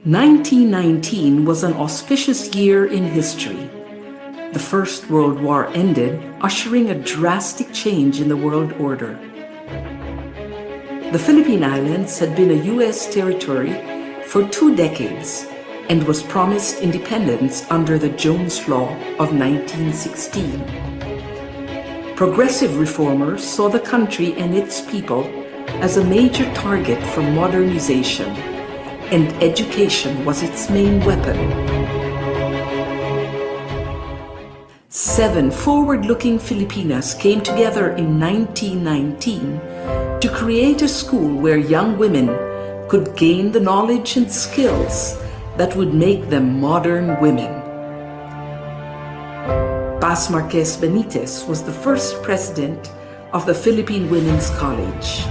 1919 was an auspicious year in history. The First World War ended, ushering a drastic change in the world order. The Philippine Islands had been a U.S. territory for 2 decades and was promised independence under the Jones Law of 1916. Progressive reformers saw the country and its people as a major target for modernization, and education was its main weapon. 7 forward-looking Filipinas came together in 1919 to create a school where young women could gain the knowledge and skills that would make them modern women. Paz Marquez Benitez was the first president of the Philippine Women's College.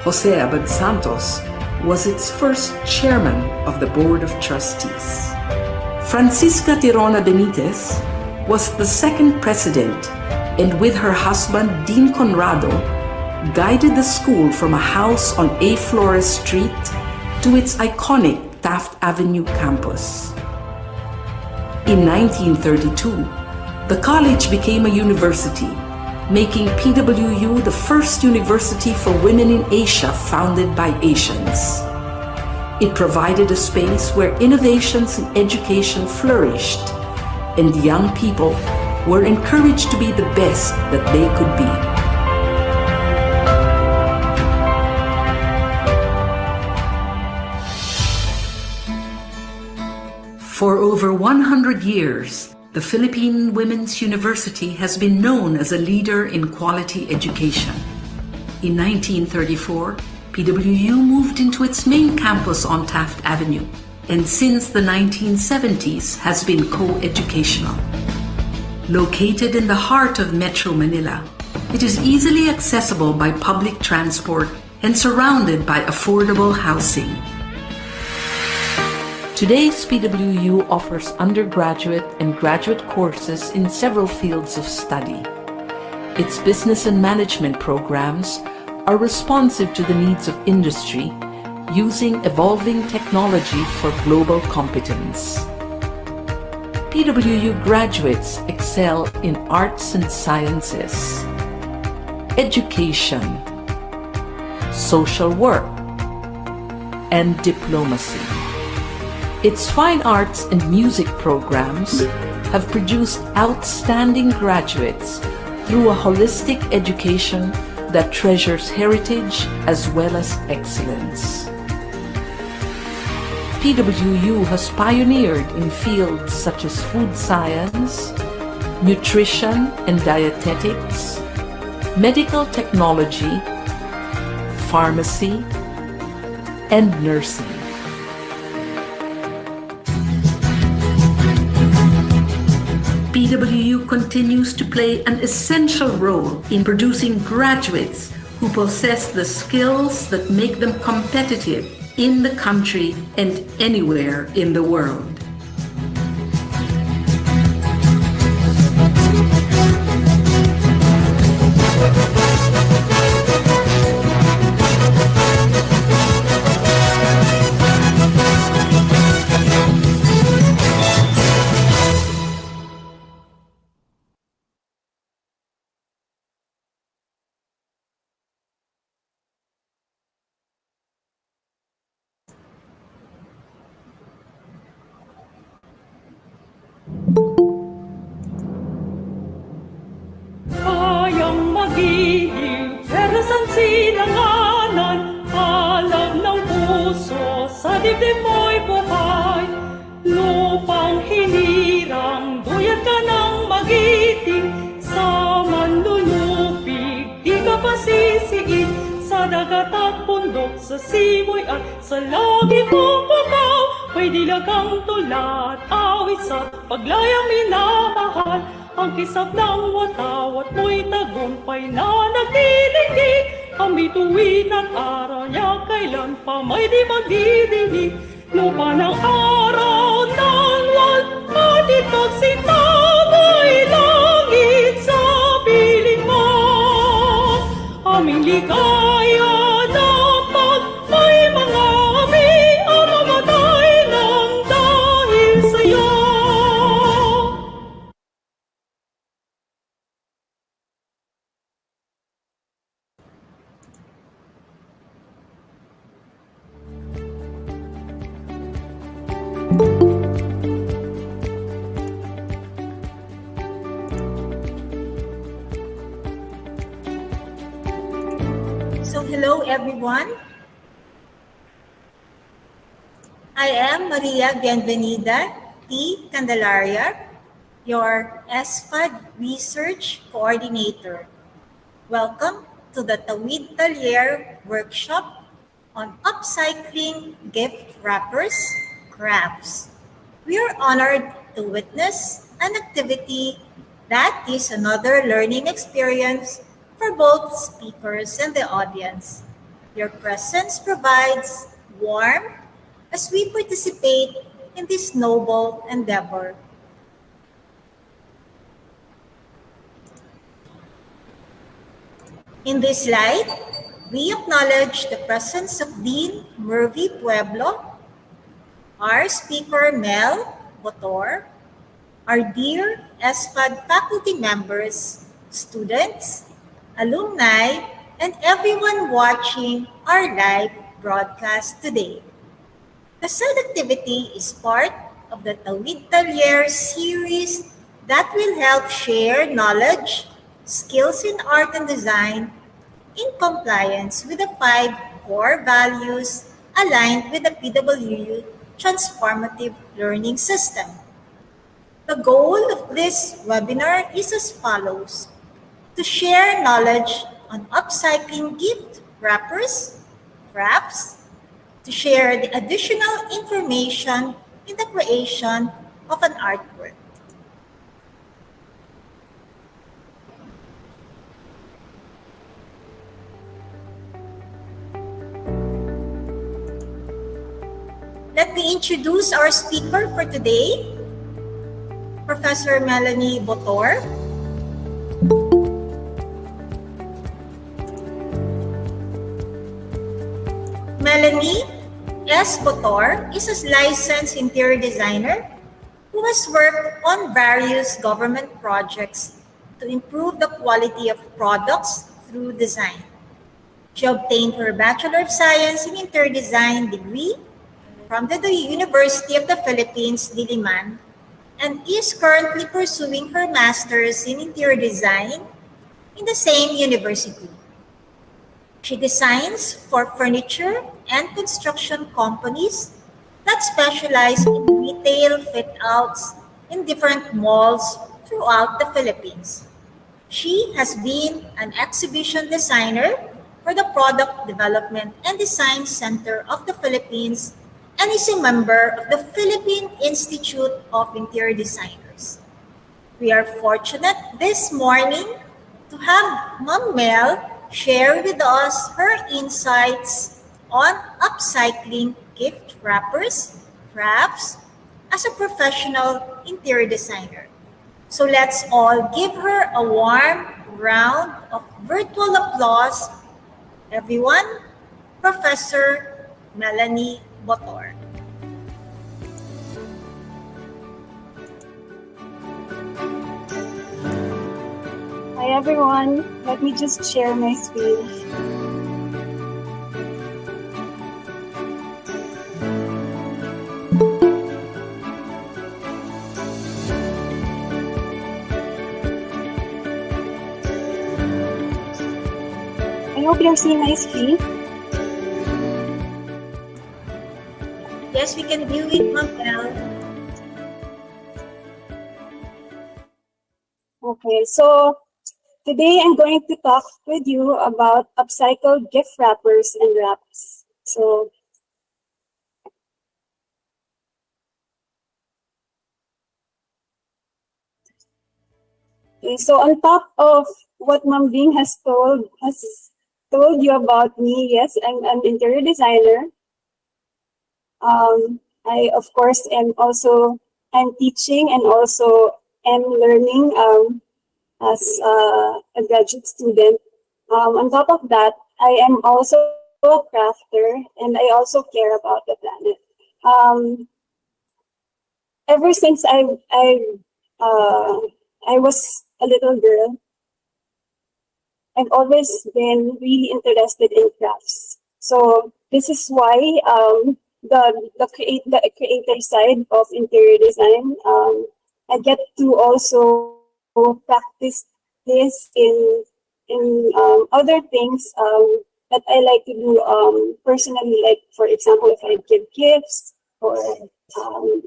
Jose Abad Santos was its first chairman of the Board of Trustees. Francisca Tirona Benitez was the second president, and with her husband Dean Conrado, guided the school from a house on A. Flores Street to its iconic Taft Avenue campus. In 1932, the college became a university, making PWU the first university for women in Asia founded by Asians. It provided a space where innovations in education flourished, and young people were encouraged to be the best that they could be. For over 100 years, the Philippine Women's University has been known as a leader in quality education. In 1934, PWU moved into its main campus on Taft Avenue, and since the 1970s has been co-educational. Located in the heart of Metro Manila, it is easily accessible by public transport and surrounded by affordable housing. Today's PWU offers undergraduate and graduate courses in several fields of study. Its business and management programs are responsive to the needs of industry, using evolving technology for global competence. PWU graduates excel in arts and sciences, education, social work, and diplomacy. Its fine arts and music programs have produced outstanding graduates through a holistic education that treasures heritage as well as excellence. PWU has pioneered in fields such as food science, nutrition and dietetics, medical technology, pharmacy, and nursing. PWU continues to play an essential role in producing graduates who possess the skills that make them competitive in the country and anywhere in the world. Kayang magiging pero san sinanganan, alam ng puso sa dibdib mo'y buhay. Lupang hinirang, duyat ka ng magiting, sa manlulupig, di ka pasisiin, sa dagat at bundok, sa simoy at sa lagi mong bukaw, may dilagang tulad, awis at paglayang minamahal. Ang kisap ng watawat mo'y tagumpay na nagdidinig. Kami tuwid at araw niya kailan pa may di magdidinig. Lupa ng araw ng wagpalit at sinabay langit sa piling mo. Aming ligaya dapat may mga aming ang mamatay na So hello everyone. I am Maria Bienvenida T. Candelaria, your SFAD Research Coordinator. Welcome to the Tawid Talyer workshop on upcycling gift wrappers, crafts. We are honored to witness an activity that is another learning experience for both speakers and the audience. Your presence provides warmth as we participate in this noble endeavor. In this light, we acknowledge the presence of Dean Murphy Pueblo, our speaker Mel Botor, our dear SFAD faculty members, students, alumni, and everyone watching our live broadcast today. The said activity is part of the Tawid Talyer series that will help share knowledge, skills in art and design in compliance with the 5 core values aligned with the PWU Transformative Learning System. The goal of this webinar is as follows: to share knowledge on upcycling gift wrappers, crafts, to share the additional information in the creation of an artwork. Let me introduce our speaker for today, Professor Melanie Botor. Melanie S. Botor is a licensed interior designer who has worked on various government projects to improve the quality of products through design. She obtained her Bachelor of Science in Interior Design degree from the University of the Philippines, Diliman, and is currently pursuing her Master's in Interior Design in the same university. She designs for furniture and construction companies that specialize in retail fit-outs in different malls throughout the Philippines. She has been an exhibition designer for the Product Development and Design Center of the Philippines and is a member of the Philippine Institute of Interior Designers. We are fortunate this morning to have Ma'am Mel share with us her insights on upcycling gift wrappers, crafts, as a professional interior designer. So let's all give her a warm round of virtual applause. Everyone, Professor Melanie Botor. Hi everyone, let me just share my screen. I hope you're seeing my screen. Yes, we can view it, Ma'am Mel. Okay, so today I'm going to talk with you about upcycled gift wrappers and wraps. So on top of what Ma'am Bing has told you about me, yes, I'm an interior designer. I of course I'm teaching and also am learning as a graduate student. On top of that, I am also a crafter and I also care about the planet. Ever since I was a little girl, I've always been really interested in crafts. So this is why the creator side of interior design, I get to also practice this in other things that I like to do personally, like for example, if I give gifts or um,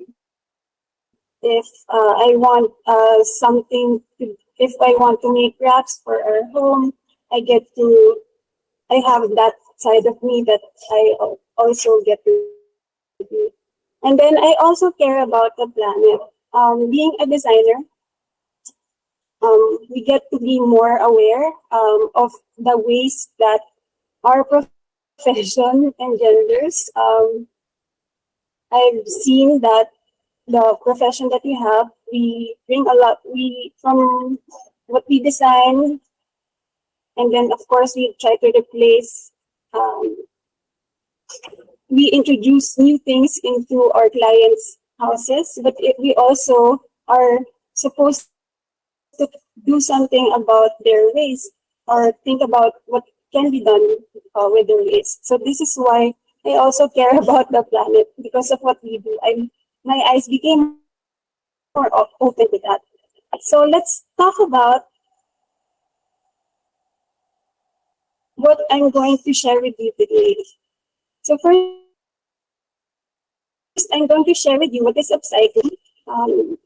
if I want something to, if I want to make wraps for our home, I get to, I have that side of me that I also get to do. And then I also care about the planet. Being a designer, we get to be more aware of the ways that our profession engenders. I've seen that the profession that we have, we bring a lot, we, from what we design, and then of course we try to replace, um, we introduce new things into our clients' houses, but we also are supposed to do something about their waste or think about what can be done with their waste. So this is why I also care about the planet because of what we do. My eyes became more open to that. So let's talk about what I'm going to share with you today. So first, I'm going to share with you what is upcycling.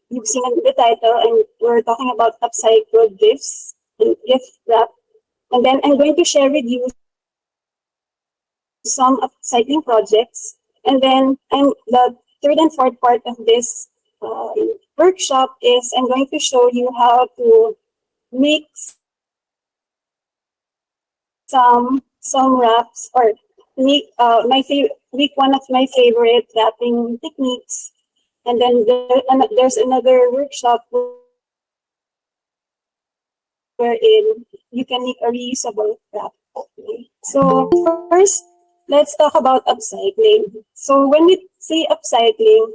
You've seen in the title, and we're talking about upcycled gifts and gift wrap. And then I'm going to share with you some upcycling projects. And then the third and fourth part of this workshop is I'm going to show you how to make some wraps or make make one of my favorite wrapping techniques. And then there's another workshop wherein you can make a reusable wrap. So first, let's talk about upcycling. So when we say upcycling,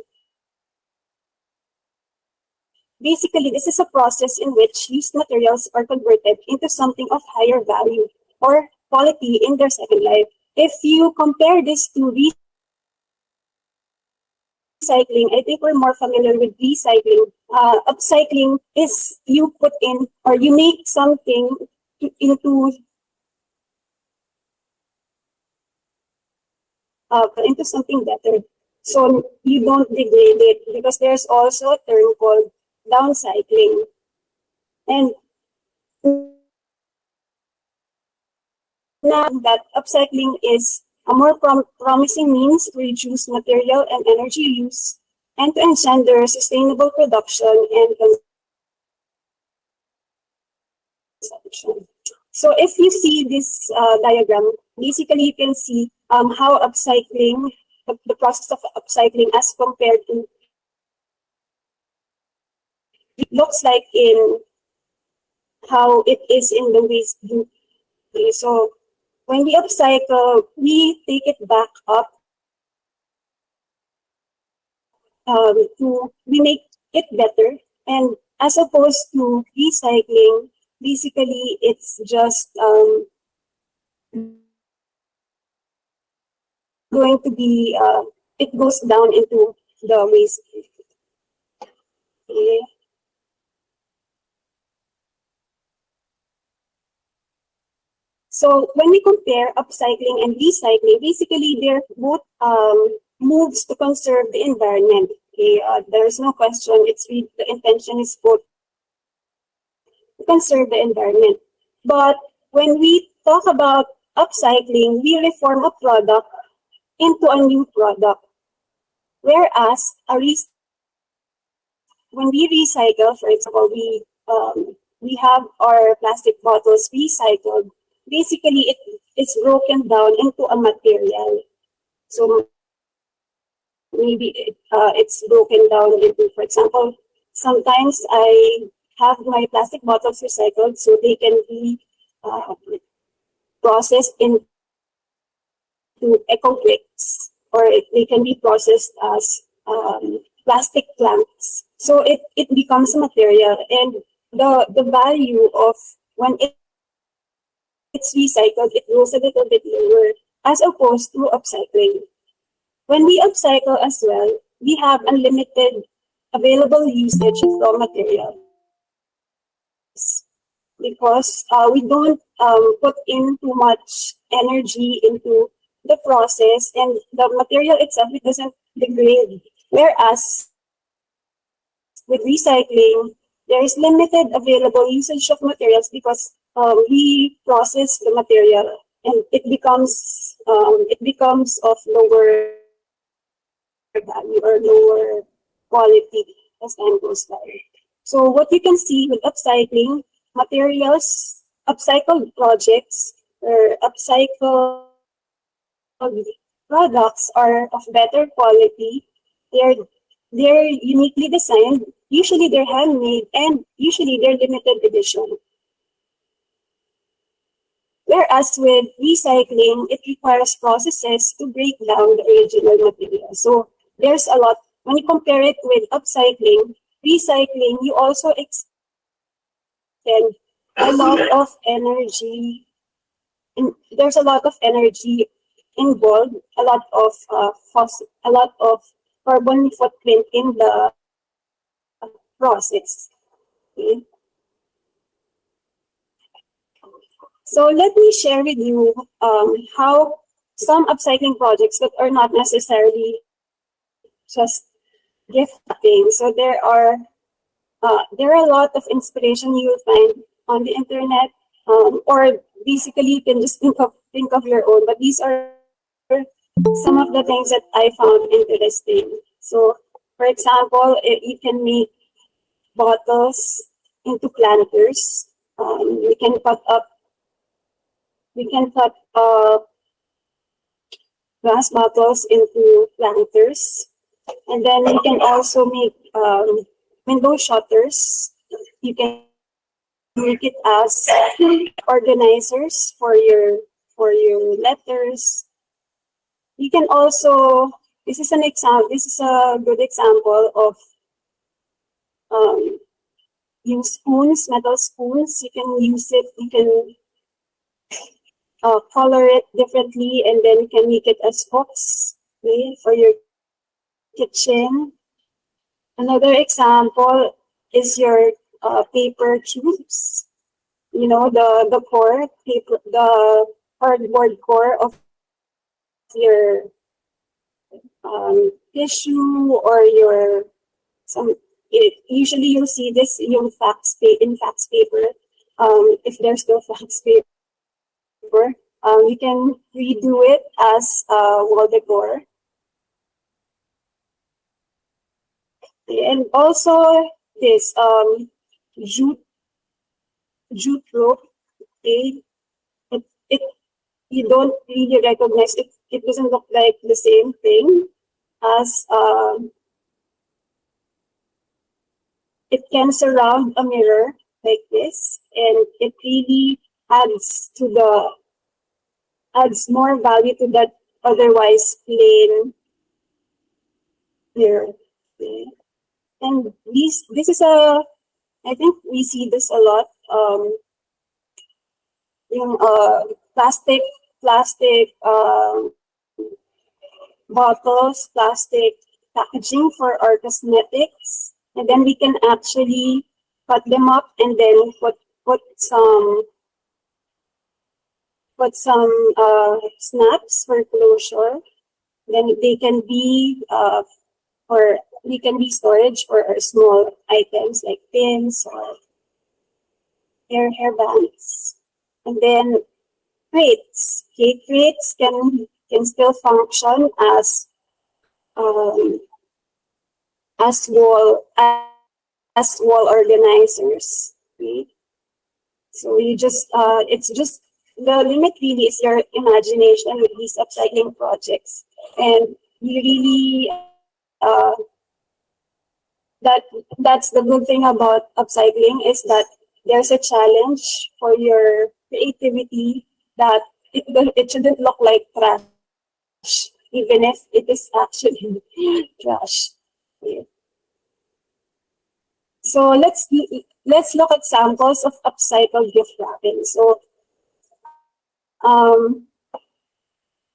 basically this is a process in which used materials are converted into something of higher value or quality in their second life. If you compare this to recycling, I think we're more familiar with recycling. Upcycling is you put in or you make something into something better. So you don't degrade it because there's also a term called downcycling. And now that upcycling is a more promising means to reduce material and energy use and to engender sustainable production and consumption. So if you see this diagram, basically you can see how upcycling, the process of upcycling as compared to it looks like in how it is in the waste bin. Okay, so when we upcycle, we take it back up we make it better. And as opposed to recycling, basically it's just going to be, it goes down into the waste. Okay. So when we compare upcycling and recycling, basically they're both moves to conserve the environment. Okay, there's no question. The intention is both to conserve the environment. But when we talk about upcycling, we reform a product into a new product. Whereas when we recycle, for example, we have our plastic bottles recycled. Basically, it's broken down into a material. So maybe it's broken down into, for example, sometimes I have my plastic bottles recycled so they can be processed into eco bricks, or they can be processed as plastic planks. So it becomes a material, and the value of when it's recycled, it goes a little bit lower as opposed to upcycling. When we upcycle as well, we have unlimited available usage of raw materials. because we don't put in too much energy into the process, and the material itself, it doesn't degrade. Whereas with recycling, there is limited available usage of materials because we process the material and it becomes of lower value or lower quality as time goes by. So what you can see with upcycling materials, upcycled projects or upcycled products are of better quality. They're they're uniquely designed. Usually they're handmade and usually they're limited edition. Whereas with recycling, it requires processes to break down the original material. So there's a lot. When you compare it with upcycling, recycling, you also extend a lot of energy. There's a lot of energy involved, a lot of a lot of carbon footprint in the process. Okay? So let me share with you how some upcycling projects that are not necessarily just gift wrapping. So there are a lot of inspiration you will find on the internet, or basically you can just think of your own. But these are some of the things that I found interesting. So, for example, you can make bottles into planters. We can cut glass bottles into planters, and then you can also make window shutters. You can make it as organizers for your letters. You can also, this is an example. This is a good example of use spoons, metal spoons. You can use it. You can color it differently, and then you can make it as hooks, okay, for your kitchen. Another example is your paper tubes. You know, the core paper, the cardboard core of your tissue or your usually you'll see this in fax paper. If there's no fax paper, you can redo it as wall decor. And also this jute rope. Okay, it you don't really recognize it. It doesn't look like the same thing as it can surround a mirror like this, and it really adds more value to that otherwise plain mirror. Okay. And this is I think we see this a lot in plastic bottles, plastic packaging for our cosmetics, and then we can actually cut them up and then put some snaps for closure. Then they can be or we can be storage for our small items like pins or hair bands. And then crates. Okay, crates can still function as wall organizers. Okay? So you just it's just the limit really is your imagination with these upcycling projects, and you really that's the good thing about upcycling is that there's a challenge for your creativity that it shouldn't look like trash, even if it is actually trash. Okay. So let's look at samples of upcycled gift wrapping. So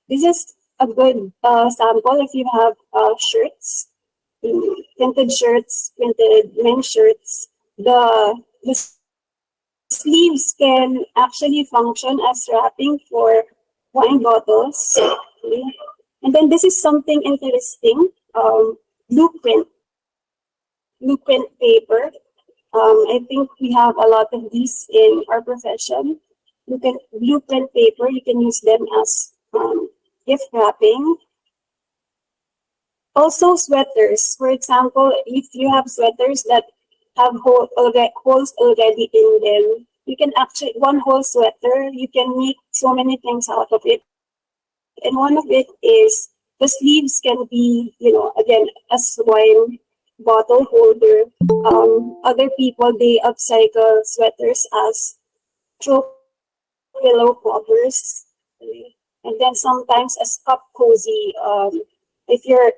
this is a good sample if you have shirts, printed shirts, printed men's shirts. The sleeves can actually function as wrapping for wine bottles. Okay. And then this is something interesting, blueprint, blueprint paper. I think we have a lot of these in our profession. Blueprint paper, you can use them as gift wrapping. Also sweaters. For example, if you have sweaters that have holes already in them, you can actually, one whole sweater, you can make so many things out of it. And one of it is the sleeves can be, again, as wine bottle holder. Other people, they upcycle sweaters as throw pillow covers. And then sometimes as cup cozy. If you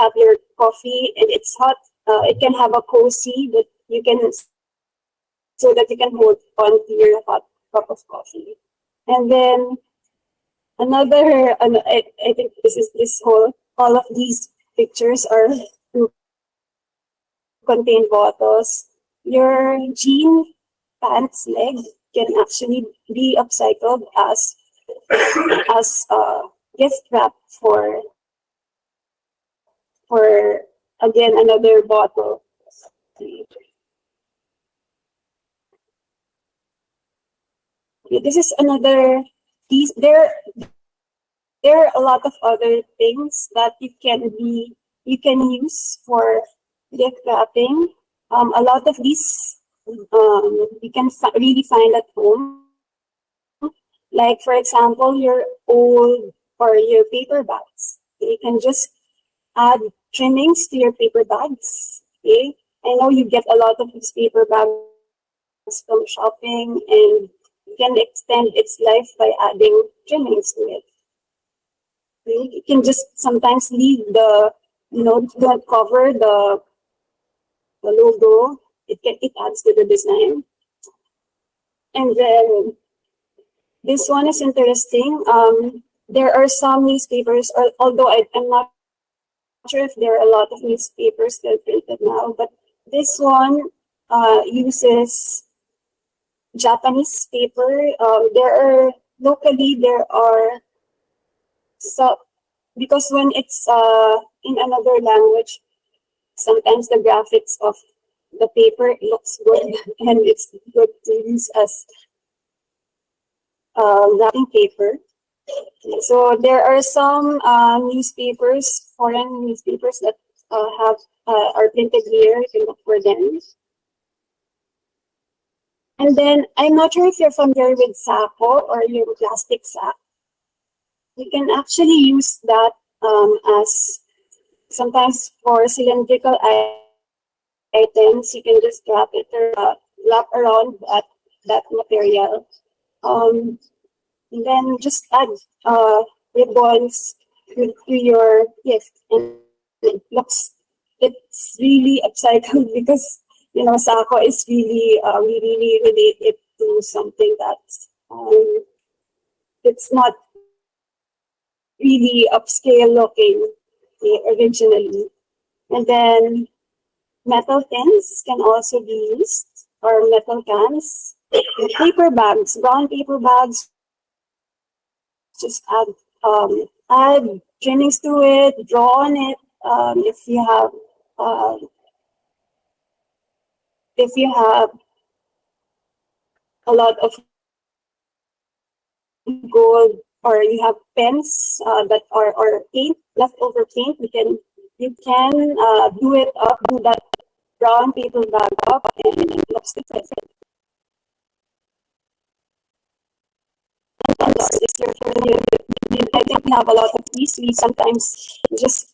have your coffee and it's hot, it can have a cozy that you can, so that you can hold on to your hot cup of coffee. And then I think all of these pictures are to contain bottles. Your jean pants leg can actually be upcycled as gift wrap for again another bottle. This is another. There are a lot of other things that you can use for gift wrapping. A lot of these you can really find at home. Like for example, your old or your paper bags. You can just add trimmings to your paper bags. Okay, I know you get a lot of these paper bags from shopping, and you can extend its life by adding trimmings to it. Okay? You can just sometimes leave don't cover the logo. It adds to the design. And then this one is interesting. There are some newspapers, although I'm not sure if there are a lot of newspapers still printed now, but this one uses Japanese paper. There are so, because when it's in another language, sometimes the graphics of the paper looks good and it's good to use as wrapping paper. So there are some newspapers, foreign newspapers that are printed here. You can look for them. And then I'm not sure if you're familiar with sacco or your plastic sack. You can actually use that as sometimes for cylindrical items. You can just wrap it or wrap around that material. And then just add ribbons to your gift, and it's really upcycled because sako is really we really relate it to something that's it's not really upscale looking originally. And then metal tins can also be used, or metal cans. Paper bags, brown paper bags, just add trimmings to it, draw on it. If you have a lot of gold, or you have pens that are or paint, leftover paint, you can do that brown paper bag up, and it looks different. I think we have a lot of these. We sometimes just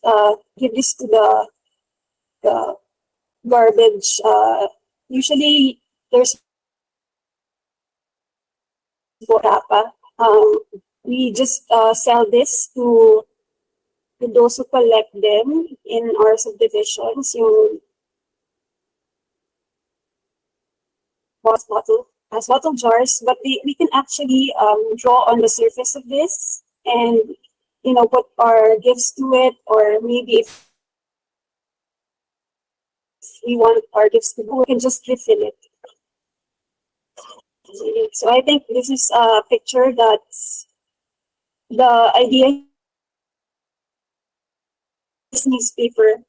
give this to the garbage. Usually there's Borapa. We just sell this to those who collect them in our subdivisions. Yung bottle jars, but we can actually draw on the surface of this and put our gifts to it, or maybe if we want our gifts to go, we can just refill it. So I think this is a picture that's the idea is newspaper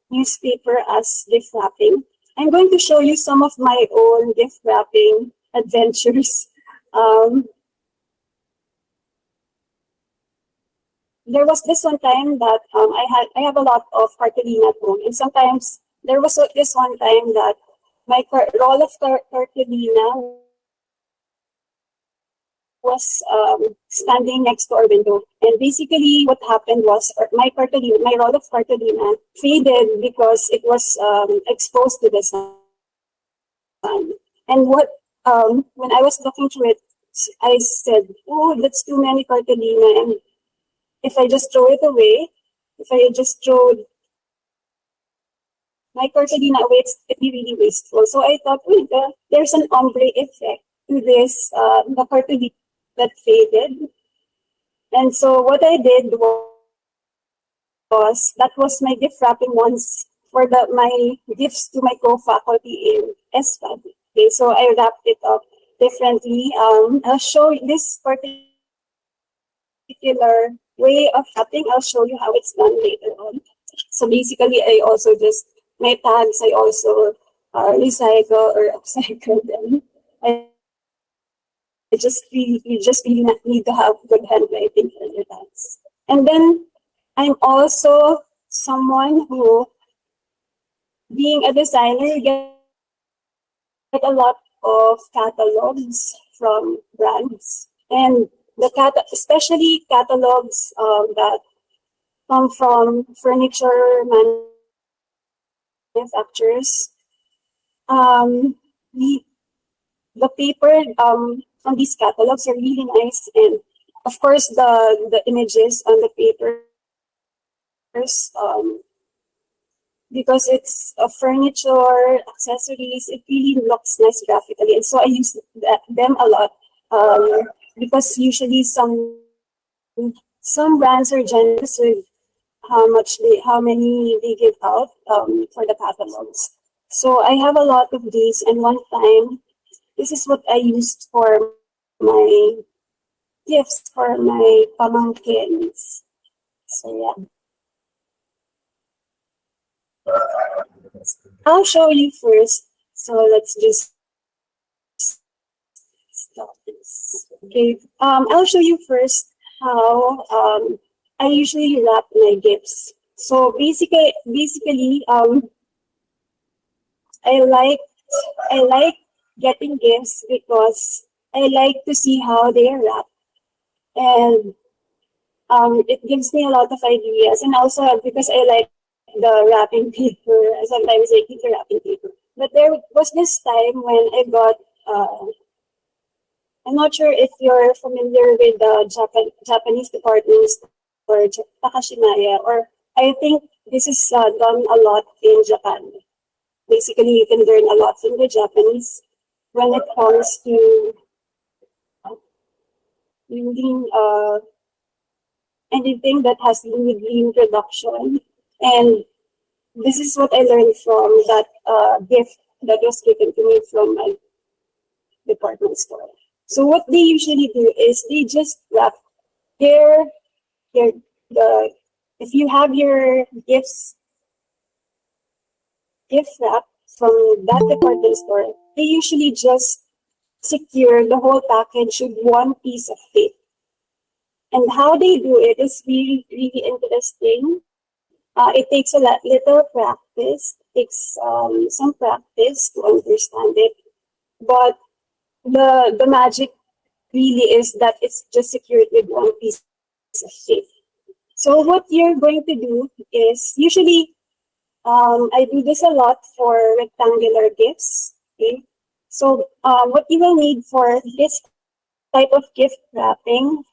as gift wrapping. I'm going to show you some of my own gift wrapping adventures. Um, there was this one time that I have a lot of cartolina at home, and sometimes there was this one time that my roll of cartolina was standing next to our window. And basically what happened was my roll of cartolina faded because it was exposed to the sun. And when I was looking through it, I said, oh, that's too many cartolina. And if I just throw it away, if I just throw my cartolina away, it'd be really wasteful. So I thought, wait, there's an ombre effect to this, the cartolina that faded. And so what I did was that was my gift wrapping once for my gifts to my co-faculty in SFAD. Okay, so I wrapped it up differently. I'll show you this particular way of wrapping. I'll show you how it's done later on. So basically, I also just my tags. I also recycle or upcycle them. You just really need to have good handwriting for your tags. And then I'm also someone who, being a designer, get a lot of catalogs from brands, and especially catalogs that come from furniture manufacturers. The paper on these catalogs are really nice, and of course the images on the papers, because it's furniture, accessories, it really looks nice graphically, and so I use them a lot, because usually some brands are generous with how many they give out for the catalogs. So I have a lot of these, and one time, this is what I used for my gifts for my pamangkins. So yeah. I'll show you first. So let's just stop this. Okay. I'll show you first how I usually wrap my gifts. So basically, I like getting gifts because I like to see how they are wrapped, and it gives me a lot of ideas, and also because I like the wrapping paper. Sometimes I keep the wrapping paper. But there was this time when I got, I'm not sure if you're familiar with the Japanese department store, Takashimaya, or I think this is done a lot in Japan. Basically, you can learn a lot from the Japanese when it comes to lean, anything that has to do with lean production. And this is what I learned from that gift that was given to me from my department store. So what they usually do is they just wrap if you have your gift wrap from that department store, they usually just secure the whole package with one piece of tape. And how they do it is really, really interesting. It takes little practice, takes some practice to understand it. But the magic really is that it's just secured with one piece of tape. So what you're going to do is, usually I do this a lot for rectangular gifts. Okay? So what you will need for this type of gift wrapping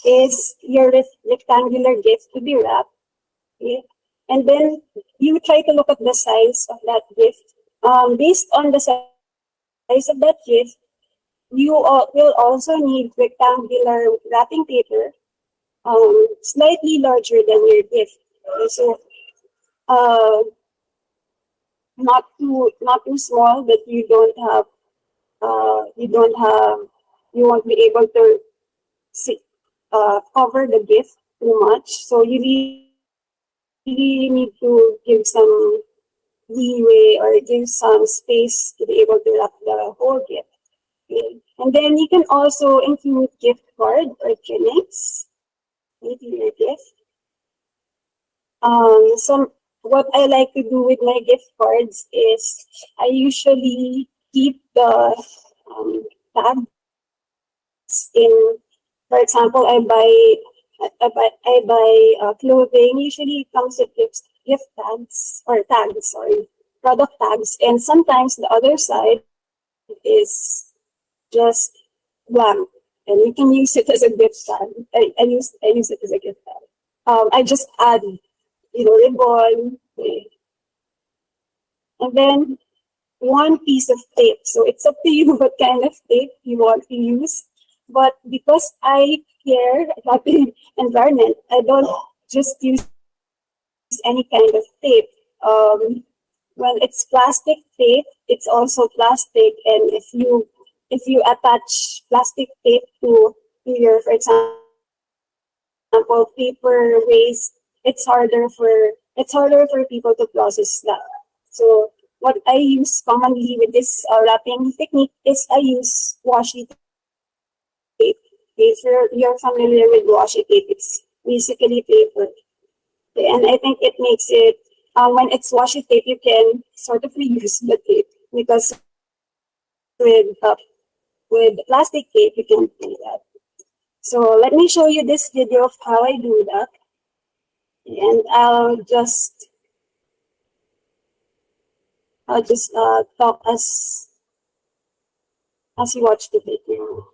is your rectangular gift to be wrapped. Okay? And then you try to look at the size of that gift. Based on the size of that gift, you will also need rectangular wrapping paper, slightly larger than your gift. Okay, so not too small that you don't have you won't be able to see, cover the gift too much. So you really need to give some leeway or give some space to be able to wrap the whole gift. Okay. And then you can also include gift card or trimmings into your gift. Some what I like to do with my gift cards is I usually keep the tags in. For example, I buy clothing. Usually, it comes with gift tags or tags, sorry, product tags, and sometimes the other side is just blank, and you can use it as a gift tag. I use it as a gift tag. I just add, ribbon, and then one piece of tape. So it's up to you what kind of tape you want to use. But because I care about the environment, I don't just use any kind of tape. When it's plastic tape, it's also plastic, and if you attach plastic tape to your, for example, paper waste, it's harder for people to process that. So what I use commonly with this wrapping technique is I use washi tape. If you're familiar with washi tape, it's basically paper. Okay, and I think it makes it, when it's washi tape, you can sort of reuse the tape, because with plastic tape, you can't do that. So let me show you this video of how I do that. And I'll just talk as you watch the video.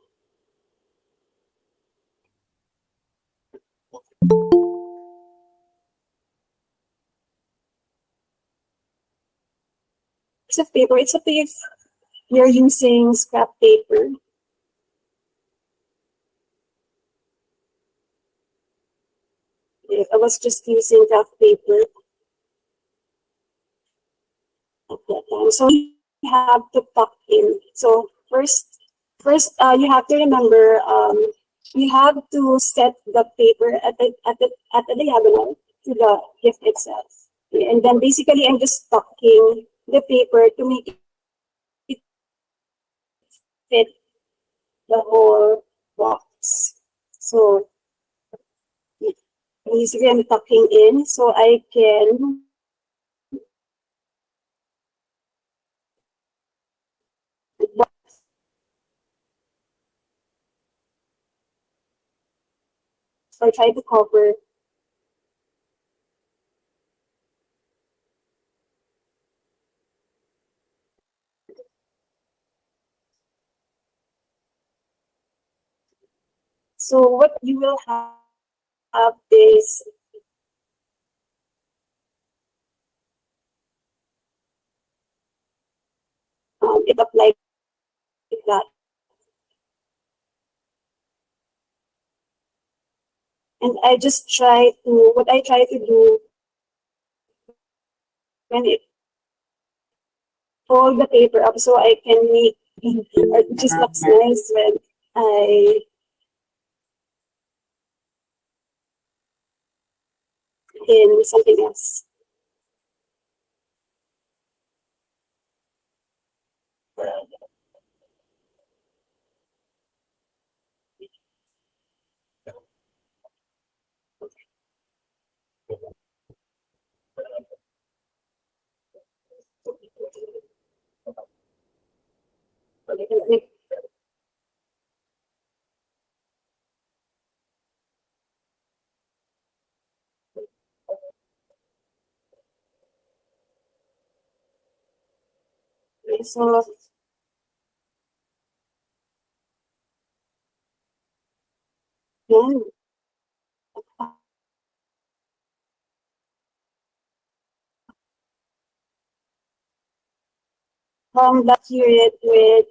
Piece of paper. It's up to you if you're using scrap paper. If I was just using craft paper at that time. So you have to tuck in. So first, you have to remember, you have to set the paper at the diagonal to the gift itself. Okay, and then basically I'm just tucking the paper to make it fit the whole box. So basically I'm tucking in so I can try to cover. So what you will have is it up like that. And I try to do when it fold the paper up so I can make it just looks nice when I in something else. So yan. That period with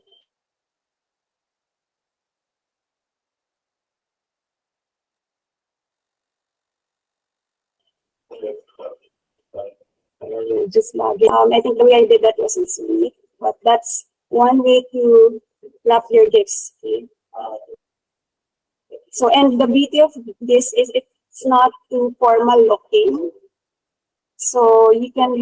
just logging. I think the way I did that wasn't sweet, but that's one way to wrap your gifts. Okay? So, and the beauty of this is it's not informal looking. So you can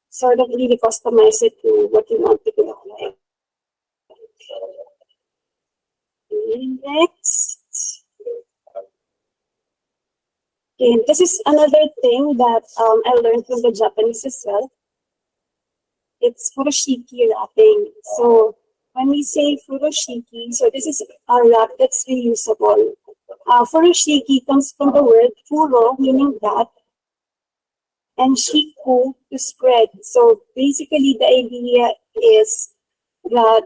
sort of really customize it to what you want it to look like. Next. Okay, this is another thing that I learned from the Japanese as well. It's furoshiki wrapping. So when we say furoshiki, so this is a wrap that's reusable. Furoshiki comes from the word furo, meaning that, and shiku, to spread. So basically the idea is that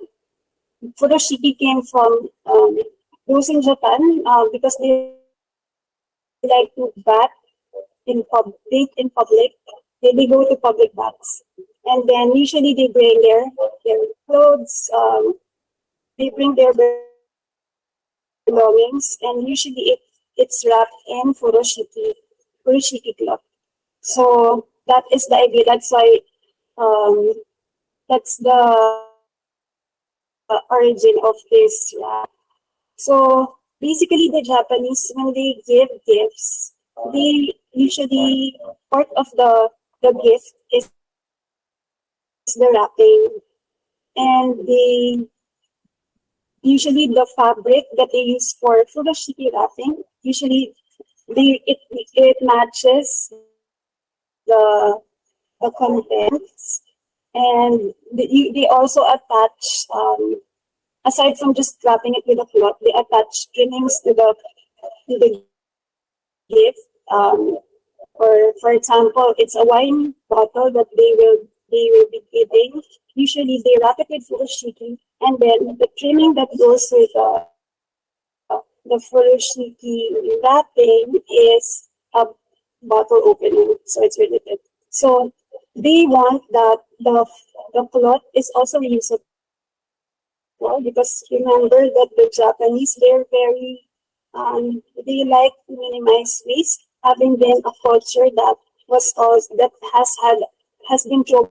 furoshiki came from those in Japan because they like to bath bathe in public. They go to public baths. And then usually they bring their clothes, they bring their belongings, and usually it's wrapped in furoshiki cloth. So that is the idea. That's why that's the origin of this wrap. So basically, the Japanese, when they give gifts, they usually part of the gift is the wrapping, and they usually the fabric that they use for furoshiki wrapping usually it matches the contents, and they also attach aside from just wrapping it with a cloth, they attach trimmings to the gift. Or for example, it's a wine bottle that they will be giving. Usually they wrap it with furoshiki, and then the trimming that goes with the furoshiki wrapping is a bottle opening. So it's related. So they want that the cloth is also reusable, because remember that the Japanese, they're very they like to minimize waste, having been a culture that was also that has been through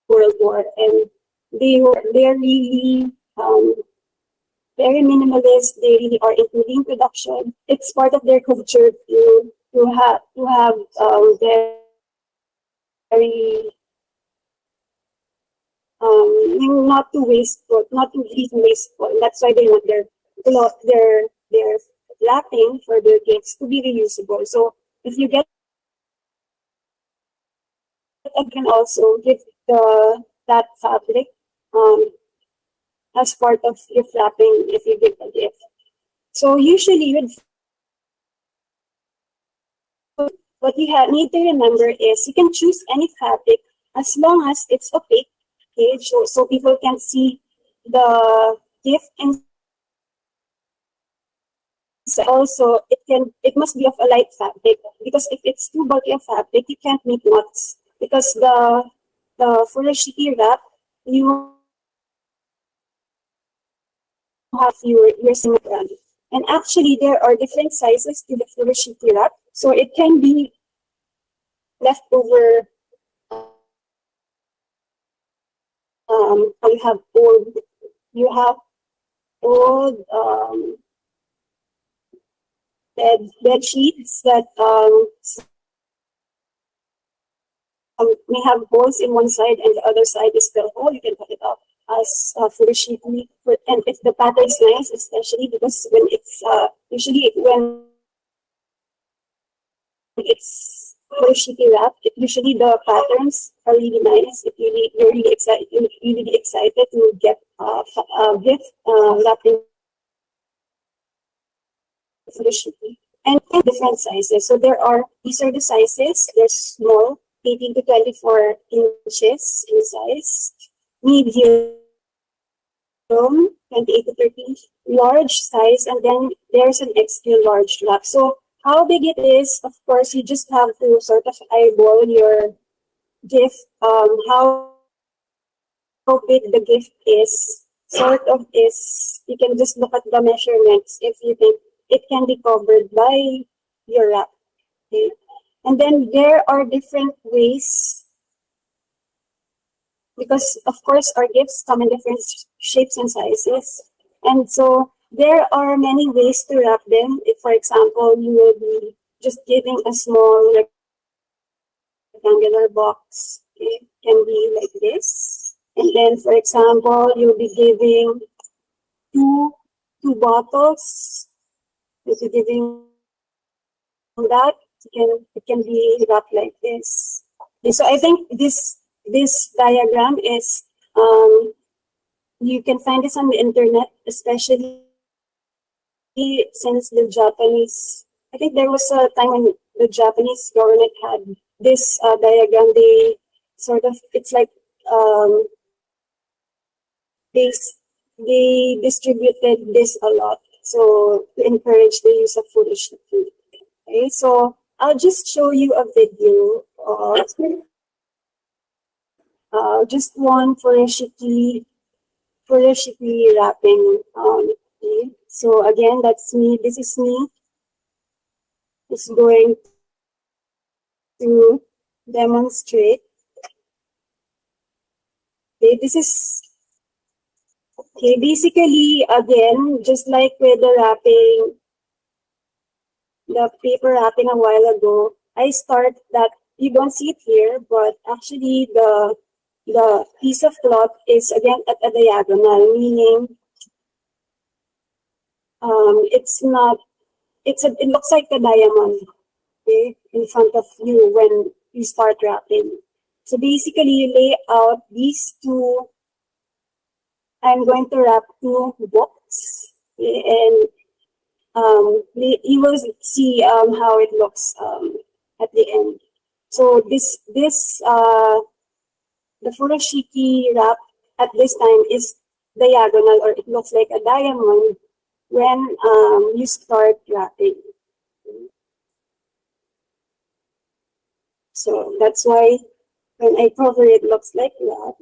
World War, and they're really very minimalist. They really are into lean production. It's part of their culture to have very not too wasteful, not to be wasteful. That's why they want their wrapping for their gifts to be reusable. So if you get, you can also give that fabric as part of your wrapping if you give a gift. So usually what you need to remember is you can choose any fabric as long as it's opaque, okay, so people can see the gift. And also it must be of a light fabric, because if it's too bulky a fabric, you can't make knots, because the furoshiki wrap, you have your single brand. And actually there are different sizes to the furoshiki wrap, so it can be leftover. You have old bed sheets that may have holes in one side and the other side is still whole. You can cut it up as furoshiki, and if the pattern is nice, especially because when it's usually when it's furoshiki wrap, usually the patterns are really nice. If you're really excited to get a gift wrapped in furoshiki, and different sizes. So these are the sizes. There's small, 18 to 24 inches in size, medium, 28 to 30, large size, and then there's an extra large wrap. So how big it is, of course, you just have to sort of eyeball your gift, how big the gift is, you can just look at the measurements if you think it can be covered by your wrap. Okay? And then there are different ways because of course our gifts come in different shapes and sizes. And so there are many ways to wrap them. If, for example, you will be just giving a small rectangular box, it can be like this. And then, for example, you'll be giving two bottles. You'll be giving that. It can be wrapped like this. And so I think this diagram is you can find this on the internet, especially since the Japanese. I think there was a time when the Japanese government had this diagram. They sort of, it's like they they distributed this a lot, so to encourage the use of furoshiki. Okay, so I'll just show you a video of just one furoshiki wrapping. Okay. So again, that's me. This is me. Just going to demonstrate. Okay, this is okay. Basically, again, just like with the wrapping, the paper wrapping a while ago, I start that you don't see it here, but actually the piece of cloth is again at a diagonal, meaning it looks like a diamond, okay, in front of you when you start wrapping. So basically you lay out these two. I'm going to wrap two books, okay, and you will see how it looks at the end. So the furoshiki wrap at this time is diagonal, or it looks like a diamond when you start wrapping. So that's why when I cover it looks like that.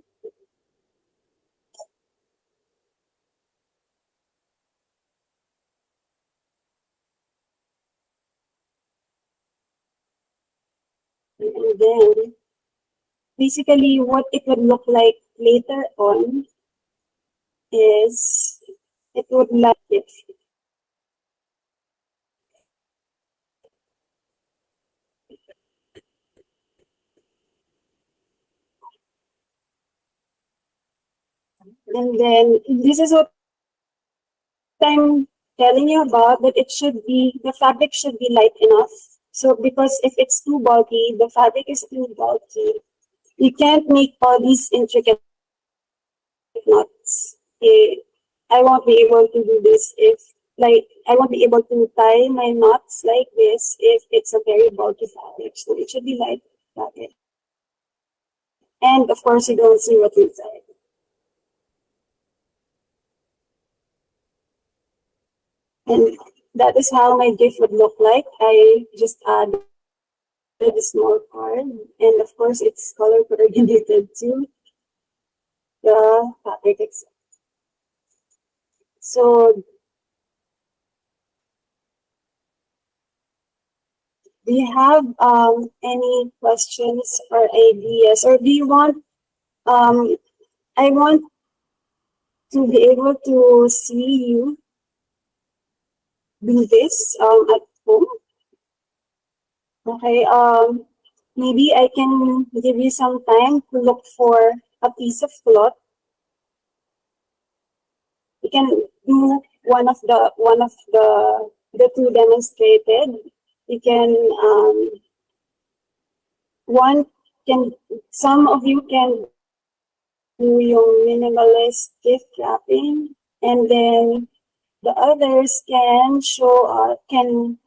And then basically what it would look like later on is it would like it. And then this is what I'm telling you about, that the fabric should be light enough. So because if it's too bulky, the fabric is too bulky, you can't make all these intricate knots. I won't be able to do this I won't be able to tie my knots like this if it's a very bulky fabric. So it should be light fabric. And of course, you don't see what's inside. And that is how my gift would look like. I just added a small card, and of course, it's color coordinated to the fabric itself. So, do you have any questions or ideas, or do you want? I want to be able to see you do this at home. Okay, maybe I can give you some time to look for a piece of cloth. You can do one of the two demonstrated. You can some of you can do your minimalist gift wrapping, and then the others can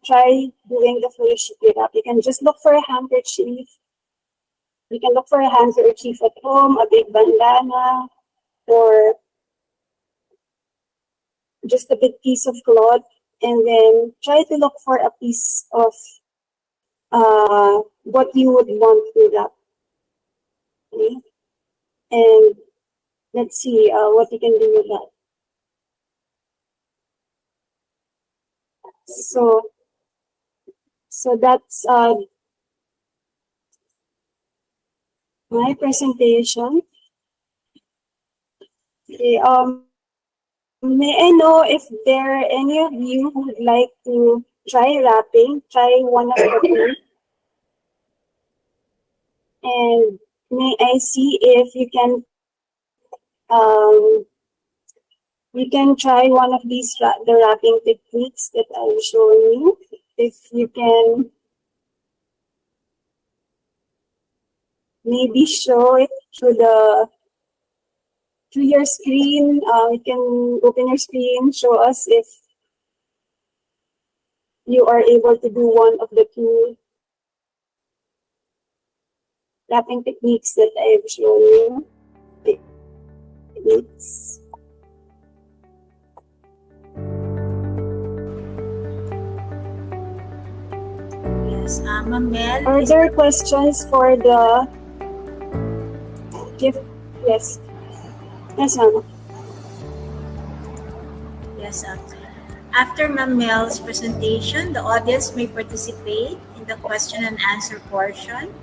try doing the furoshiki wrap. You can just look for a handkerchief. You can look for a handkerchief at home, a big bandana, or just a big piece of cloth, and then try to look for a piece of what you would want to wrap. Okay? And let's see what you can do with that. So that's my presentation. Okay, may I know if there are any of you who would like to try wrapping? Try one of the two. And may I see if um, you can try one of these the wrapping techniques that I'm showing you. If you can maybe show it through your screen. You can open your screen, show us if you are able to do one of the two wrapping techniques that I've shown you. Techniques. Yes, Ma'am Mel. Are there questions for the gift? Yes. Yes, ma'am. Yes, after Ma'am Mel's presentation, the audience may participate in the question and answer portion.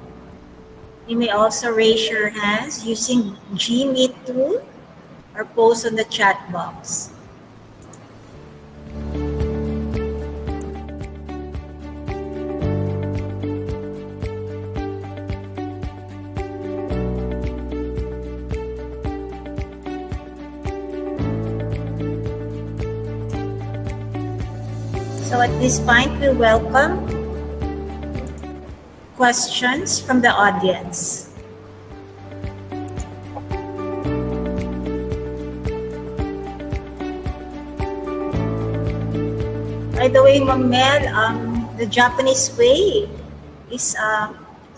You may also raise your hands using Gmeet tool or post on the chat box. So at this point, we welcome questions from the audience. By the way, Ma'am Mel, the Japanese way is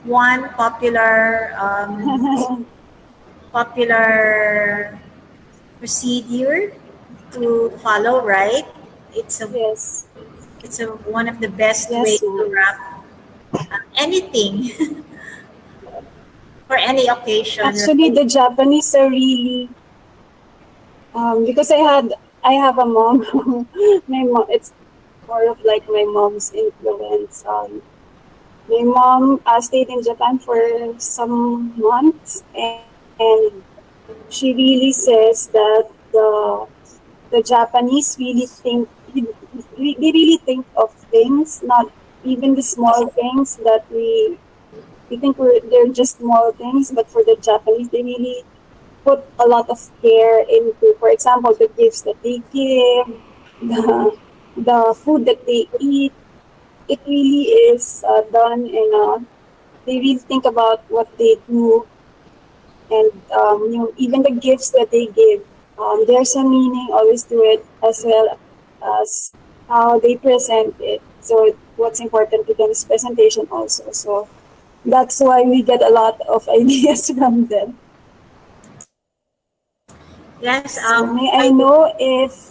one popular procedure to follow, right? It's Yes. one of the best Yes, ways to wrap anything for any occasion. Actually, right? the Japanese are really because I have a mom. My mom, it's more of like my mom's influence. My mom stayed in Japan for some months, and she really says that the Japanese really think they really think of things, not even the small things that we think they're just small things, but for the Japanese, they really put a lot of care into, for example, the gifts that they give, the food that they eat. It really is done in they really think about what they do, and even the gifts that they give. There's a meaning always to it, as well as how they present it. So what's important to them is presentation also. So that's why we get a lot of ideas from them. Yes. So may I know if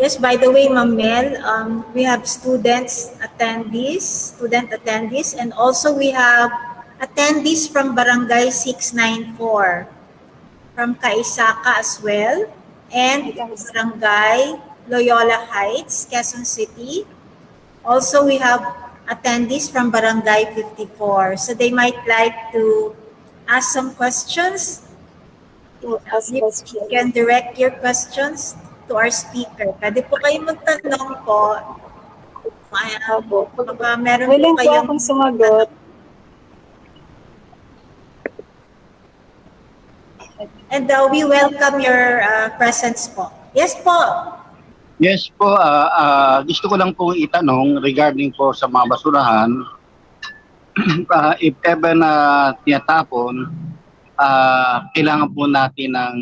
Yes, by the way, Ma'am Mel, we have student attendees, and also we have attendees from Barangay 694, from Kaisaka as well, and Barangay Loyola Heights, Quezon City. Also, we have attendees from Barangay 54. So they might like to ask some questions. You can direct your questions to our speaker. Pwede po kayo magtanong po. Baka meron willing po po kayong akong sumagot. And we welcome your presence po. Yes po. Yes po, gusto ko lang pong itanong regarding po sa mga basurahan. If ever na tinatapon, kailangan po natin ng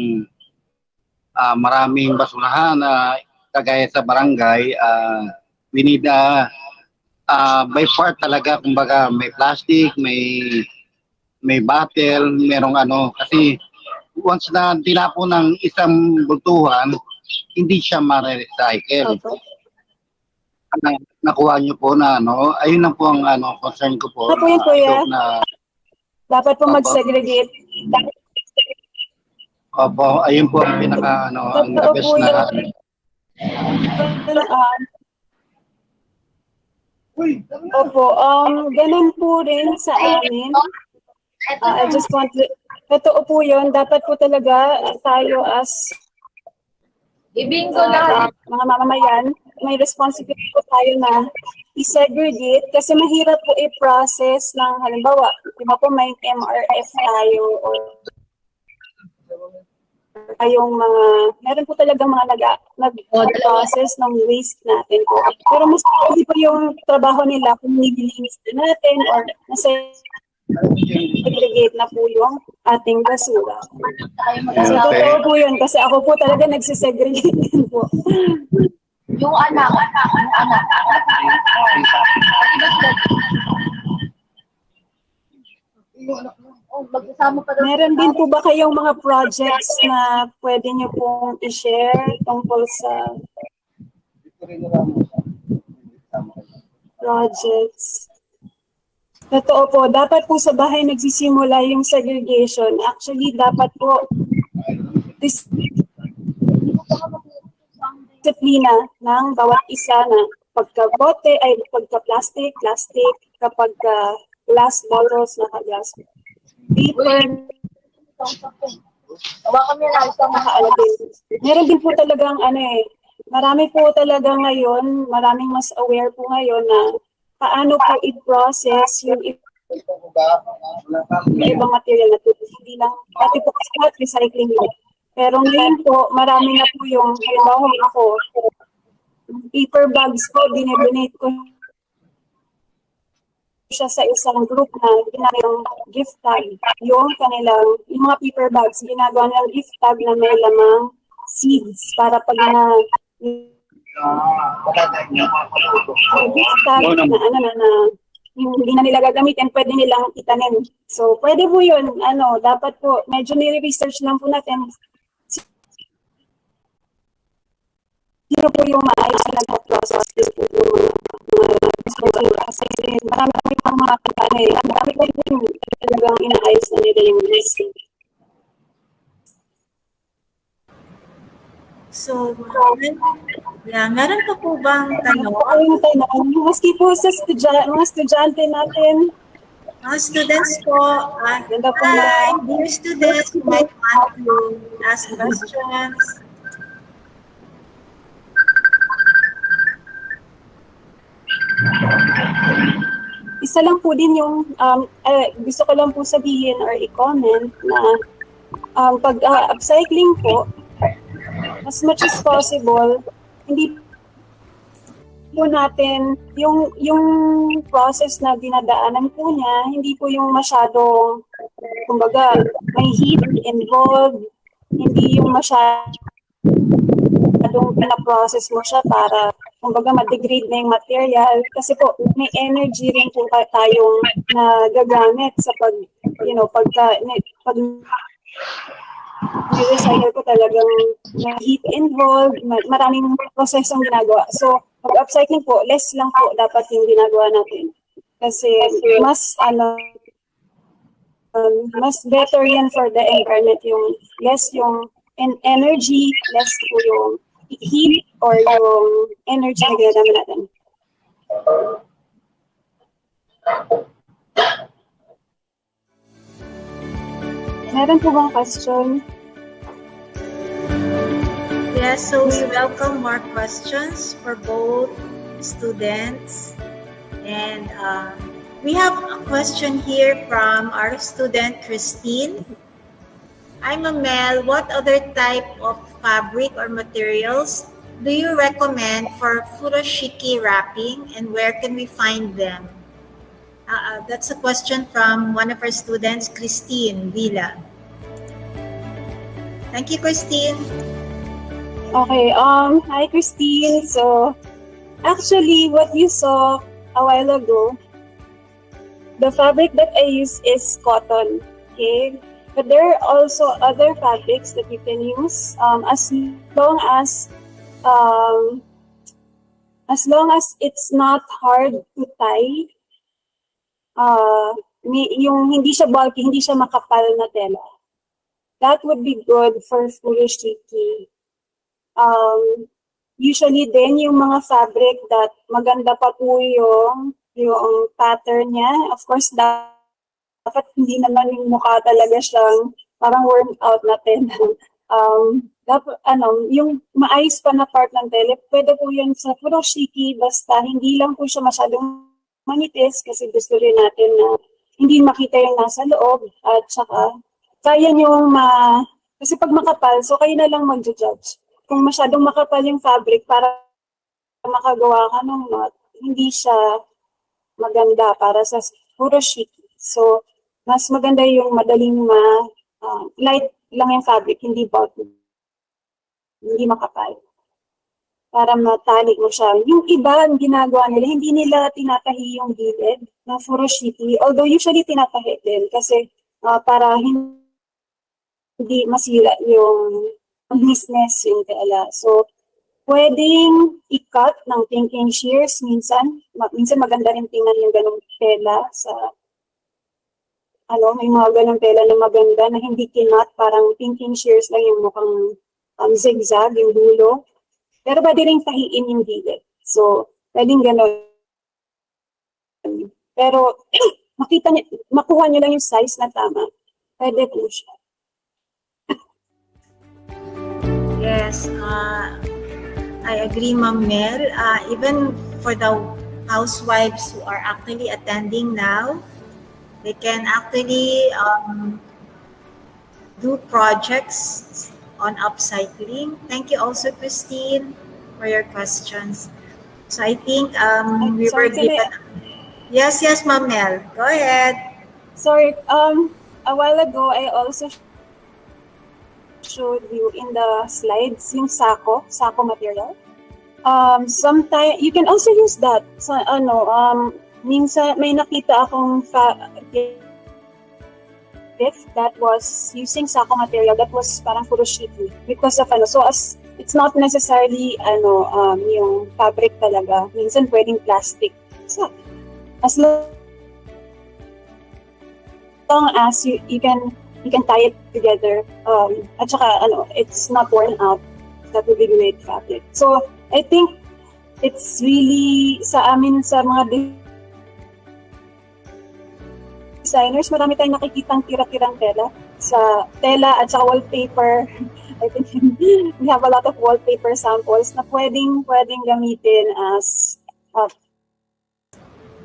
maraming basurahan kagaya sa barangay. We need by part talaga, kumbaga may plastic, may bottle, merong kasi once na tinapon ng isang bultuhan, hindi siya ma-recycle. Okay. Nakuha niyo po na ayun lang po ang concern ko po. Ano po yun, kuya? Dapat po Opo. mag-segregate. Opo, ayun po ang pinaka ang the best na. Opo, ganun po rin sa amin. I just want Totoo po yun. Dapat po talaga tayo as mga mamamayan, may responsibility po tayo na i-segregate kasi mahirap po i-process ng halimbawa, di ba po may MRF tayo or tayong mga, meron po talaga mga nag-process ng waste natin po. Pero mas hindi po yung trabaho nila kung nililinis na natin or segregate na po yung ating basura. So, totoo po yun kasi ako po talaga nagsisegregate din po. Yung anak. Oh, mag-isama pa daw. Meron din po ba kayong mga projects na pwede nyo pong i-share tungkol sa projects? Totoo po, dapat po sa bahay nagsisimula yung segregation. Actually, dapat po disiplina ng bawat isa na pagka-bote ay pagka-plastic, kapag glass bottles, naka-glass paper, nakaalagin. Meron din po talagang marami po talaga ngayon, maraming mas aware po ngayon na paano po i-process yung ibang material na hindi lang, pati po kasi recycling yun. Pero ngayon po, marami na po yung, halimbawa ako, paper bags ko, dinedonate ko siya sa isang group na ginagawa ng gift tag. Yung mga paper bags, ginagawa ng gift tag na may lamang seeds para pag gift tag na yung hindi na nila gagamitin, pwede nilang itanim. So, pwede po yun. Dapat po, medyo nire-research lang po natin. Sino po yung maayos na nag-process po yung mga kasi marami po yung mga kapanay. Marami po yung talagang inaayos na nila yung list. So, meron pa po bang tanong? Maski po sa mga estudyante natin. Mga students po, hi, dear students, you might want to ask questions. Isa lang po din yung gusto ko lang po sabihin or i-comment na pag upcycling po, as much as possible, hindi po natin yung process na dinadaanan po niya, hindi po yung masyadong, kumbaga, may heat involved, hindi yung masyadong pinaprocess mo siya para kumbaga ma-degrade na yung material kasi po may energy rin po tayong nagagamit sa pag recycle ko talagang may heat involved, maraming prosesong ginagawa. So, pag upcycling po, less lang po dapat yung ginagawa natin. Kasi mas better yan for the environment, yung less yung energy, less po yung heat or yung energy na ginagamit natin. Meron po bang question? Yes, so we welcome more questions for both students. And we have a question here from our student, Christine. I'm a Mel. What other type of fabric or materials do you recommend for furoshiki wrapping and where can we find them? That's a question from one of our students, Christine Villa. Thank you, Christine. Okay, hi Christine. So, actually, what you saw a while ago, the fabric that I use is cotton, okay? But there are also other fabrics that you can use as long as it's not hard to tie. Yung hindi siya bulky, hindi siya makapal na tela. That would be good for furoshiki. Usually din yung mga fabric that maganda pa po yung pattern niya. Of course, dapat dapat hindi naman yung mukha talaga siyang parang worn out na tela. Dapat, yung maayos pa na part ng tele, pwede po yun sa furoshiki, basta hindi lang po siya masyadong manitis kasi gusto rin natin na hindi makita yung nasa loob at saka kaya yung kasi pag makapal, so kayo na lang mag-judge. Kung masyadong makapal yung fabric para makagawa ka ng knot, hindi siya maganda para sa furoshiki. So, mas maganda yung madaling light lang yung fabric, hindi bulky, hindi makapal. Para matali mo siya. Yung iba, ang ginagawa nila, hindi nila tinatahi yung gilid ng furoshiki. Although usually tinatahi din kasi para hindi masira yung business yung tela. So, pwedeng i-cut ng pinking shears minsan. Minsan maganda rin tingnan yung ganong tela sa may mga ganong tela na maganda na hindi kinat, parang pinking shears lang yung mukhang zigzag yung dulo. Pero pwede rin tahiin yung gilid. So, pwedeng ganon. Pero, makuha nyo lang yung size na tama. Pwede po siya. Yes, I agree, Ma'am Mel. Even for the housewives who are actually attending now, they can actually do projects on upcycling. Thank you also, Christine, for your questions. So I think we were given... Yes, Ma'am Mel. Go ahead. Sorry, a while ago, I also showed you in the slides yung sako material. Sometimes, you can also use that. So, minsan may nakita akong gift that was using sako material that was parang furoshiki because of so as it's not necessarily yung fabric talaga, minsan pwedeng plastic, so as long as you can tie it together at saka it's not worn out, that would be great fabric. So I think it's really sa amin sa mga designers, marami tayong nakikitang tira-tirang tela sa tela at sa wallpaper. I think we have a lot of wallpaper samples na pwedeng gamitin as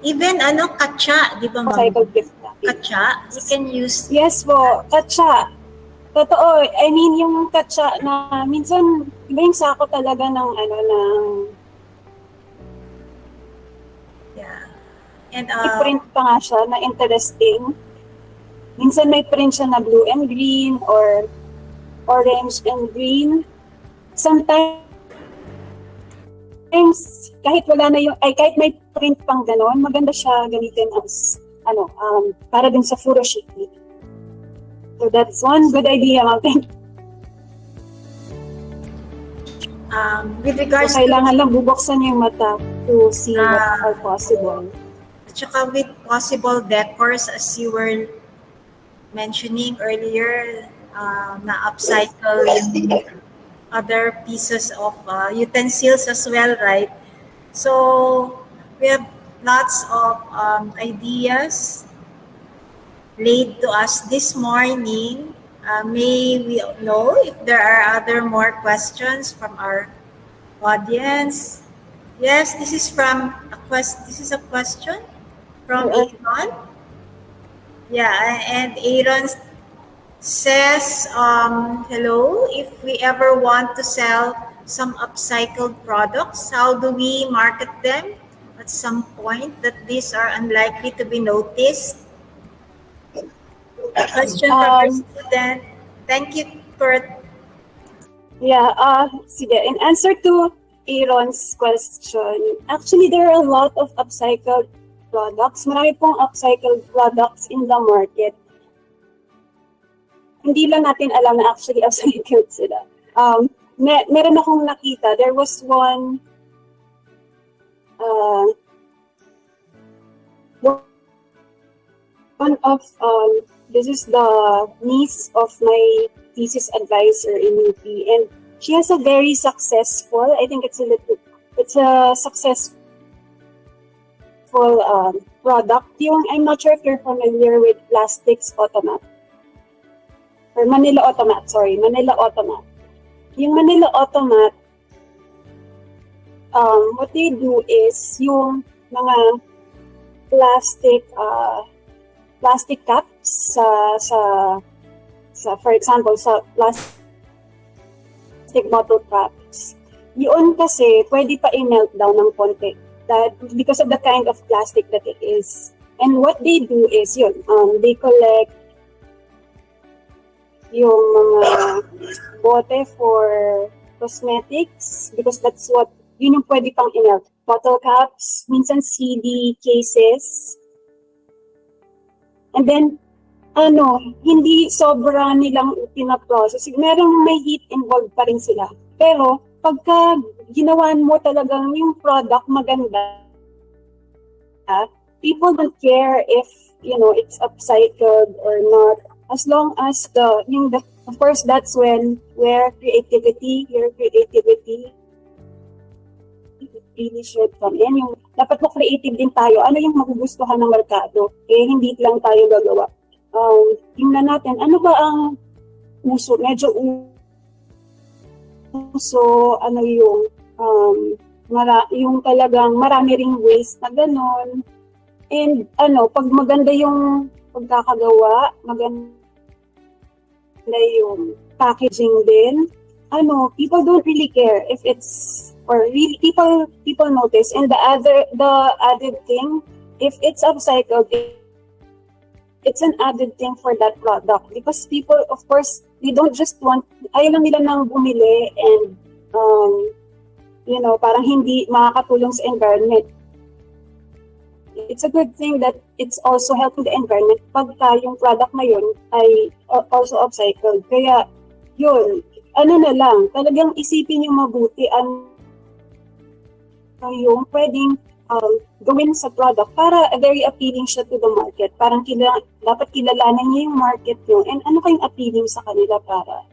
even katsa, di ba, Ma'am? Katsa, you can use. Yes po, katsa. Totoo, I mean yung katsa na minsan iba yung sako talaga ng And may print pa nga siya na interesting. Minsan may print siya na blue and green or orange and green. Sometimes kahit wala na kahit may print pang ganon, maganda siya gamitin as para din sa furoshiki. So that's one good idea, Ma'am. With regards so, kailangan lang bubuksan yung mata to see what are possible. Tsaka with possible decors, as you were mentioning earlier, na upcycle yung other pieces of utensils as well, right? So we have lots of ideas laid to us this morning. May we know if there are other more questions from our audience? Yes, this is a question from Aaron. Yeah, and Aaron says, hello, if we ever want to sell some upcycled products, how do we market them at some point that these are unlikely to be noticed? A question from our student. Thank you, Kurt. Yeah, sige, in answer to Aaron's question, actually there are a lot of upcycled products. Marami pong upcycled products in the market. Hindi lang natin alam na actually upcycled sila. Meron akong nakita. There was one of this is the niece of my thesis advisor in UP, and she has a very successful, I think it's a successful beautiful product. I'm not sure if you're familiar with plastics automat. Or Manila Automat, sorry. Manila Automat. Yung Manila Automat, what they do is yung mga plastic cups sa for example, sa plastic bottle caps. Yun kasi, pwede pa i-melt down ng konti. Because of the kind of plastic that it is. And what they do is, they collect yung mga bote for cosmetics because yun yung pwede pang i-melt. Bottle caps, minsan CD cases. And then, hindi sobra nilang pinaprocess. Merong may heat involved pa rin sila. Pero, pagka ginawan mo talagang yung product maganda, people don't care if, it's upcycled or not. As long as of course, that's where your creativity really should come in. Dapat mo creative din tayo. Ano yung magugustuhan ng merkado? Hindi lang tayo gagawa. Tingnan natin, ano ba ang uso? Medyo uso, yung talagang marami ring waste na ganon. And pag maganda yung pagkakagawa, maganda yung packaging din, people don't really care if it's, or really people notice. And the added thing, if it's upcycled, it's an added thing for that product because people, of course, they don't just ayaw lang nila nang bumili and, parang hindi makakatulong sa environment. It's a good thing that it's also helping the environment pagka yung product na yun ay also upcycled. Kaya, na lang, talagang isipin yung mabuti yung pwedeng gawin sa product para very appealing siya to the market. Parang dapat kilalanan niya yung market nyo and ano kayong appealing sa kanila para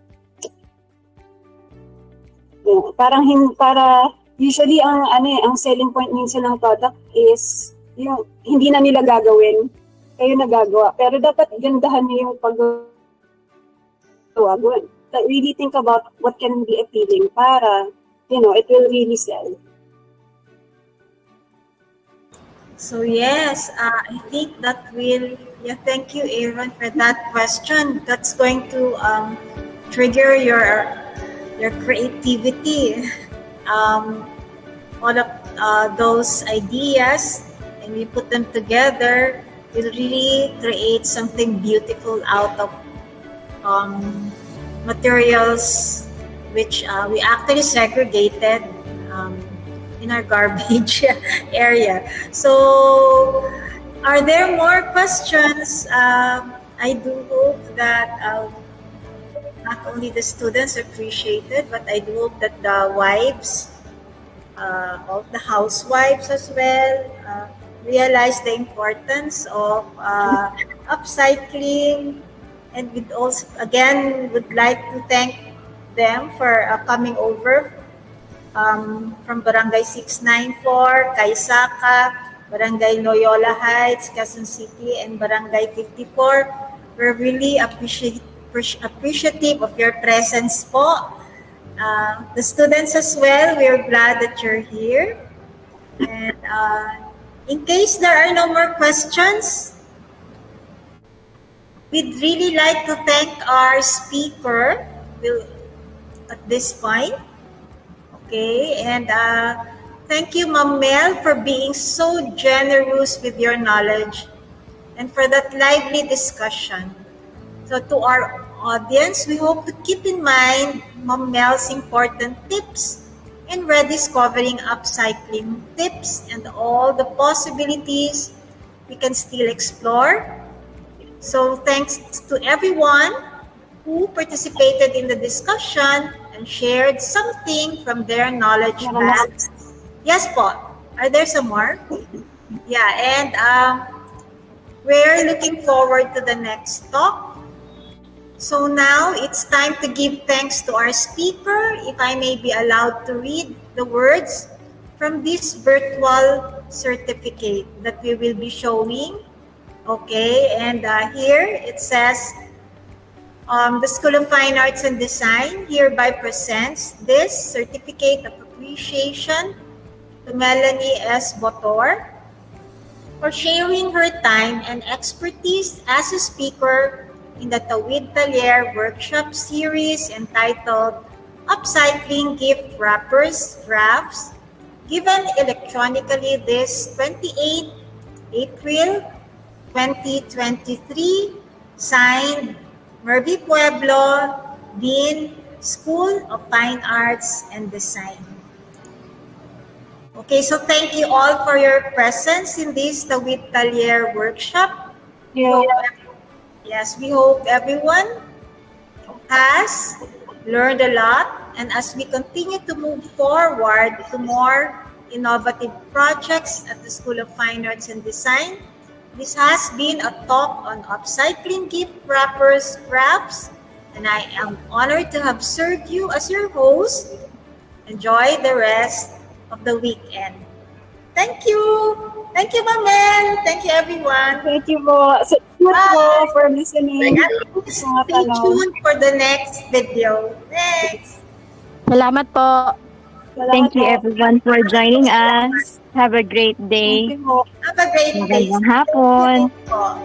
usually ang selling point minsan ng product is yung hindi na nila gagawin, kayo nagagawa. Pero dapat gandahan niyo yung paggawa. Really think about what can be appealing para, it will really sell. So yes, I think that thank you, Aaron, for that question. That's going to trigger your creativity. All of those ideas, and we put them together, will really create something beautiful out of materials which we actually segregated in our garbage area. So, are there more questions? I do hope that not only the students appreciate it, but I do hope that the wives, of the housewives as well, realize the importance of upcycling. And we'd also, again, would like to thank them for coming over from Barangay 694, Kaisaka, Barangay Loyola Heights, Quezon City, and Barangay 54. We're really appreciative of your presence po. The students as well, we're glad that you're here. And in case there are no more questions, we'd really like to thank our speaker at this point. Okay, and thank you, Ma'am Mel, for being so generous with your knowledge and for that lively discussion. So to our audience, we hope to keep in mind Ma'am Mel's important tips in rediscovering upcycling tips and all the possibilities we can still explore. So thanks to everyone who participated in the discussion and shared something from their knowledge bank. Yes, po. Are there some more? Yeah, and we're looking forward to the next talk. So now it's time to give thanks to our speaker. If I may be allowed to read the words from this virtual certificate that we will be showing. Okay, and here it says, the School of Fine Arts and Design hereby presents this certificate of appreciation to Melanie S. Botor for sharing her time and expertise as a speaker in the Tawid Talyer workshop series entitled Upcycling Gift Wrappers Drafts, given electronically this 28 April 2023, signed Mervy Pueblo, Dean, School of Fine Arts and Design. Okay, so thank you all for your presence in this Tawid Talyer workshop. Yes, we hope everyone has learned a lot, and as we continue to move forward to more innovative projects at the School of Fine Arts and Design, this has been a talk on upcycling gift wrappers crafts, and I am honored to have served you as your host. Enjoy the rest of the weekend. Thank you. Thank you, Ma'am. Thank you, everyone. Thank you po. So, po for listening. Stay tuned for the next video. Next. Salamat po. Thank you everyone for joining us. Have a great day. Thank you po. Have a great day. Magandang hapon. Po.